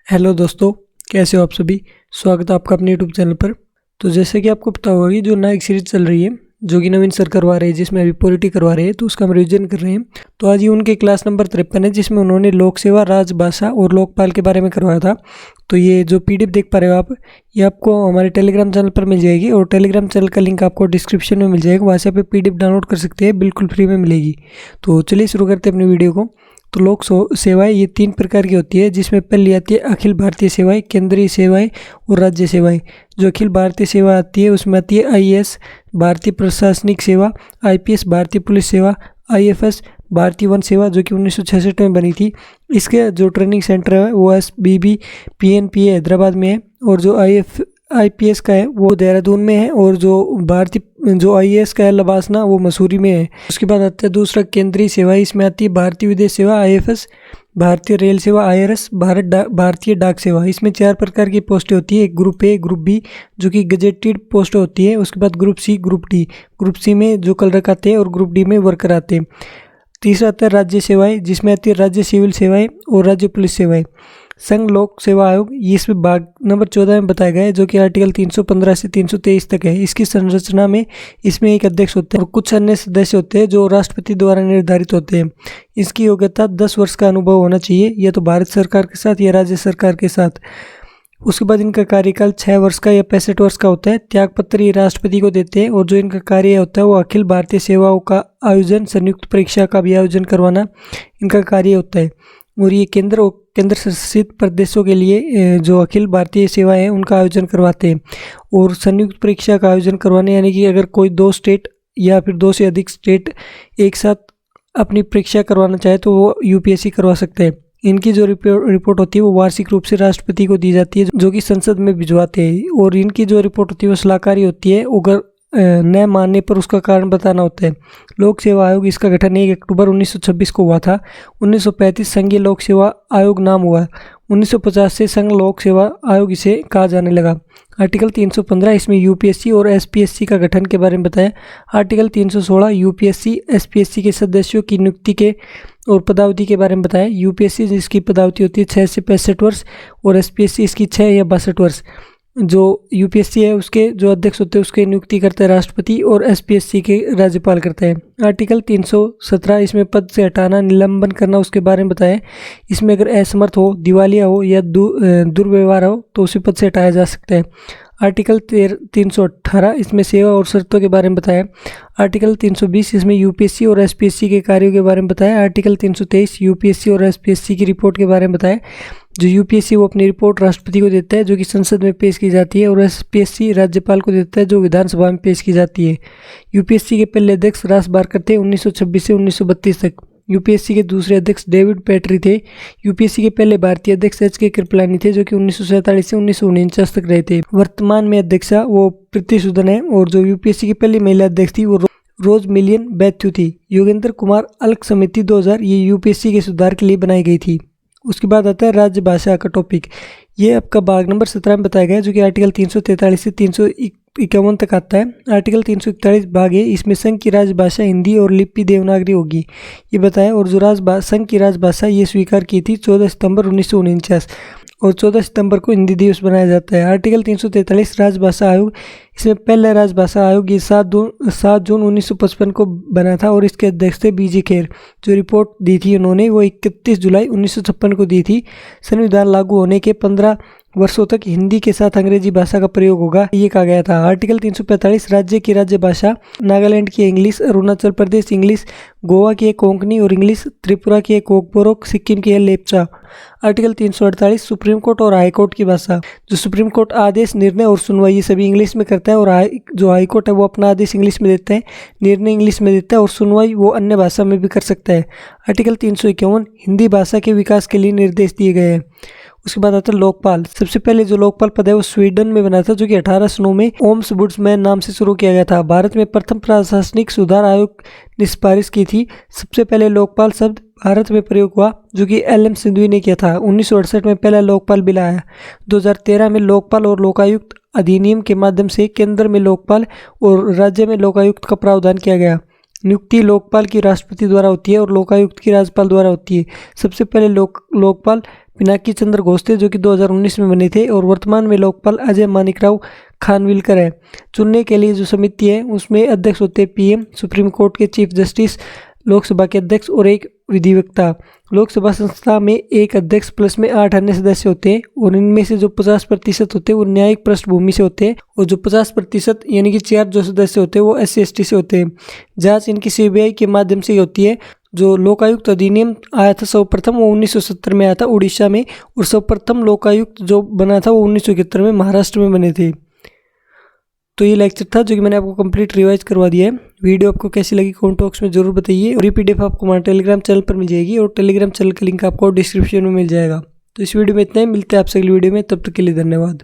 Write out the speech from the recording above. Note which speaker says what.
Speaker 1: Hello दोस्तों, कैसे हो आप सभी। स्वागत है आपका अपने यूट्यूब चैनल पर। तो जैसे कि आपको पता होगा कि जो नया एक सीरीज चल रही है जो कि नवीन सर करवा रहे हैं, जिसमें अभी पॉलिटी करवा रहे हैं, तो उसका हम रिवीजन कर रहे हैं। तो आज ये उनके क्लास नंबर 53 है, जिसमें उन्होंने लोक सेवा, राजभाषा और लोकपाल के बारे में करवाया था। तो ये जो पीडीएफ देख पा रहे हो आप, ये आपको हमारे टेलीग्राम चैनल पर मिल जाएगी और टेलीग्राम चैनल का लिंक आपको डिस्क्रिप्शन में मिल जाएगा। वहाँ से आप पीडीएफ डाउनलोड कर सकते हैं, बिल्कुल फ्री में मिलेगी। तो चलिए शुरू करते हैं अपनी वीडियो को। तो लोक सेवाएं ये 3 प्रकार की होती है, जिसमें पहली आती है अखिल भारतीय सेवाएं, केंद्रीय सेवाएं और राज्य सेवाएं। जो अखिल भारतीय सेवा आती है उसमें आती है आईएएस भारतीय प्रशासनिक सेवा, आईपीएस भारतीय पुलिस सेवा, आईएफएस भारतीय वन सेवा जो कि 1966 में बनी थी। इसके जो ट्रेनिंग सेंटर है वो एसबीबी पीएनपी हैदराबाद में है, और जो आईपीएस का है वो देहरादून में है, और जो आईएएस का है लबासना, वो मसूरी में है। उसके बाद आता है दूसरा केंद्रीय सेवा। इसमें आती है भारतीय विदेश सेवा आईएफएस, भारतीय रेल सेवा आईआरएस, भारतीय डाक सेवा। इसमें 4 प्रकार की पोस्टें होती है, एक ग्रुप ए, ग्रुप बी जो कि गजेटेड पोस्ट होती है, उसके बाद group C, group D. Group C में जो क्लर्क आते हैं और ग्रुप डी में वर्कर आते हैं। तीसरा आता है राज्य सेवाएं, जिसमें आती है राज्य सिविल सेवाएं और राज्य पुलिस सेवाएं। संघ लोक सेवा आयोग ये इसमें भाग नंबर 14 में बताया गया है, जो कि आर्टिकल 315 से 323 तक है। इसकी संरचना में इसमें एक अध्यक्ष होते हैं और कुछ अन्य सदस्य होते हैं जो राष्ट्रपति द्वारा निर्धारित होते हैं। इसकी योग्यता 10 वर्ष का अनुभव होना चाहिए, या तो भारत सरकार के साथ या राज्य सरकार के साथ। उसके बाद इनका कार्यकाल 6 वर्ष का या 65 वर्ष का होता है। त्यागपत्र ये राष्ट्रपति को देते हैं, और जो इनका कार्य होता है वो अखिल भारतीय सेवाओं का आयोजन, संयुक्त परीक्षा का भी आयोजन करवाना इनका कार्य होता है। और ये केंद्र शासित प्रदेशों के लिए जो अखिल भारतीय सेवाएं हैं उनका आयोजन करवाते हैं। और संयुक्त परीक्षा का आयोजन करवाने यानी कि अगर कोई 2 स्टेट या फिर 2 से अधिक स्टेट एक साथ अपनी परीक्षा करवाना चाहे तो वो यूपीएससी करवा सकते हैं। इनकी जो रिपोर्ट होती है वो वार्षिक रूप से राष्ट्रपति को दी जाती है, जो कि संसद में भिजवाते हैं। और इनकी जो रिपोर्ट होती है वो सलाहकारी होती है, अगर न मानने पर उसका कारण बताना होता है। लोक सेवा आयोग इसका गठन 1 अक्टूबर 1926 को हुआ था। 1935 संघीय लोक सेवा आयोग नाम हुआ। 1950 से संघ लोक सेवा आयोग इसे कहा जाने लगा। आर्टिकल 315 इसमें यूपीएससी और एसपीएससी का गठन के बारे में बताया। आर्टिकल 316 यूपीएससी एसपीएससी के सदस्यों की नियुक्ति के और पदावधि के बारे में बताया। यूपीएससी जिसकी पदावधि होती है 6 से 65 वर्ष, और एसपीएससी इसकी 6 या 62 वर्ष। जो यूपीएससी है उसके जो अध्यक्ष होते हैं उसके नियुक्ति करता है राष्ट्रपति, और एसपीएससी के राज्यपाल करते हैं। आर्टिकल 317 इसमें पद से हटाना, निलंबन करना उसके बारे में बताया। इसमें अगर असमर्थ हो, दिवालिया हो या दुर्व्यवहार हो तो उसी पद से हटाया जा सकता है। आर्टिकल 318 इसमें सेवा और शर्तों के बारे में बताया। आर्टिकल 320 इसमें यूपीएससी और एसपीएससी के कार्यों के बारे में बताया। आर्टिकल 323 यूपीएससी और एसपीएससी की रिपोर्ट के बारे में बताया। जो यूपीएससी वो अपनी रिपोर्ट राष्ट्रपति को देता है, जो कि संसद में पेश की जाती है, और एसपीएससी राज्यपाल को देता है, जो विधानसभा में पेश की जाती है। यूपीएससी के पहले अध्यक्ष रास बारकर थे 1926 से 1932 तक। यूपीएससी के दूसरे अध्यक्ष डेविड पैटरी थे। यूपीएससी के पहले भारतीय अध्यक्ष एच.के. कृपलानी थे, जो कि 1947 से 1949 तक रहे थे। वर्तमान में अध्यक्षा वो प्रीति सूदन है, और जो यूपीएससी की पहली महिला अध्यक्ष थी वो रोज मिलियन बैथ्यू थी। योगेंद्र कुमार अल्क समिति 2000 ये यूपीएससी के सुधार के लिए बनाई गई थी। उसके बाद आता है राजभाषा का टॉपिक। ये आपका भाग नंबर 17 में बताया गया है, जो कि आर्टिकल 343 से 351 तक आता है। आर्टिकल 341 भाग है, इसमें संघ की राजभाषा हिंदी और लिपि देवनागरी होगी ये बताया। और जो संघ की राजभाषा ये स्वीकार की थी 14 सितंबर 1949, और 14 सितंबर को हिंदी दिवस बनाया जाता है। आर्टिकल 343 राजभाषा आयोग, इसमें पहला राजभाषा आयोग ये 7 जून 1955 को बना था, और इसके अध्यक्ष थे बीजी खेर। जो रिपोर्ट दी थी उन्होंने वो 31 जुलाई 1956 को दी थी। संविधान लागू होने के 15 वर्षों तक हिंदी के साथ अंग्रेजी भाषा का प्रयोग होगा ये कहा गया था। आर्टिकल 345 राज्य की राज्य भाषा, नागालैंड की इंग्लिश, अरुणाचल प्रदेश इंग्लिश, गोवा की एक कोंकणी और इंग्लिश, त्रिपुरा की एक ओकबोरोक, सिक्किम की है लेप्चा। आर्टिकल 348 सुप्रीम कोर्ट और हाई कोर्ट की भाषा। जो सुप्रीम कोर्ट आदेश, निर्णय और सुनवाई ये सभी इंग्लिश में करता है, और जो हाई कोर्ट है वो अपना आदेश इंग्लिश में देता है, निर्णय इंग्लिश में देता है, और सुनवाई वो अन्य भाषा में भी कर सकता है। आर्टिकल 351 हिंदी भाषा के विकास के लिए निर्देश दिए गए हैं। उसके बाद आता है लोकपाल। सबसे पहले जो लोकपाल पद है वो स्वीडन में बना था, जो कि 1809 में ओम्सबुड्समैन नाम से शुरू किया गया था। भारत में प्रथम प्रशासनिक सुधार आयोग ने सिफारिश की थी। सबसे पहले लोकपाल शब्द भारत में प्रयोग हुआ, जो कि एल.एम. सिंधवी ने किया था। 1968 में पहला लोकपाल बिल आया। 2013 में लोकपाल और लोकायुक्त अधिनियम के माध्यम से केंद्र में लोकपाल और राज्य में लोकायुक्त का प्रावधान किया गया। नियुक्ति लोकपाल की राष्ट्रपति द्वारा होती है और लोकायुक्त की राज्यपाल द्वारा होती है। सबसे पहले लोकपाल पिनाकी चंद्र घोष थे जो कि 2019 में बने थे, और वर्तमान में लोकपाल अजय मानिकराव खानविलकर है। चुनने के लिए जो समिति है उसमें अध्यक्ष होते हैं पीएम, सुप्रीम कोर्ट के चीफ जस्टिस, लोकसभा के अध्यक्ष और एक विधिवक्ता। लोकसभा संस्था में एक अध्यक्ष प्लस में 8 अन्य सदस्य होते हैं, और इनमें से जो 50% होते हैं वो न्यायिक पृष्ठभूमि से होते हैं, और जो 50% यानी कि 4 जो सदस्य होते हैं वो SC/ST से होते हैं। जांच इनकी CBI के माध्यम से होती है। जो लोकायुक्त अधिनियम आया था सर्वप्रथम वो 1970 में आया था उड़ीसा में, और सर्वप्रथम लोकायुक्त जो बना था वो 1971 में महाराष्ट्र में बने थे। तो ये लेक्चर था जो कि मैंने आपको कंप्लीट रिवाइज करवा दिया है। वीडियो आपको कैसी लगी कमेंट बॉक्स में जरूर बताइए, और ये PDF आपको हमारे टेलीग्राम चैनल पर मिल जाएगी, और टेलीग्राम चैनल का लिंक आपको डिस्क्रिप्शन में मिल जाएगा। तो इस वीडियो में इतना ही, मिलते हैं आपसे अगली वीडियो में, तब तक के लिए धन्यवाद।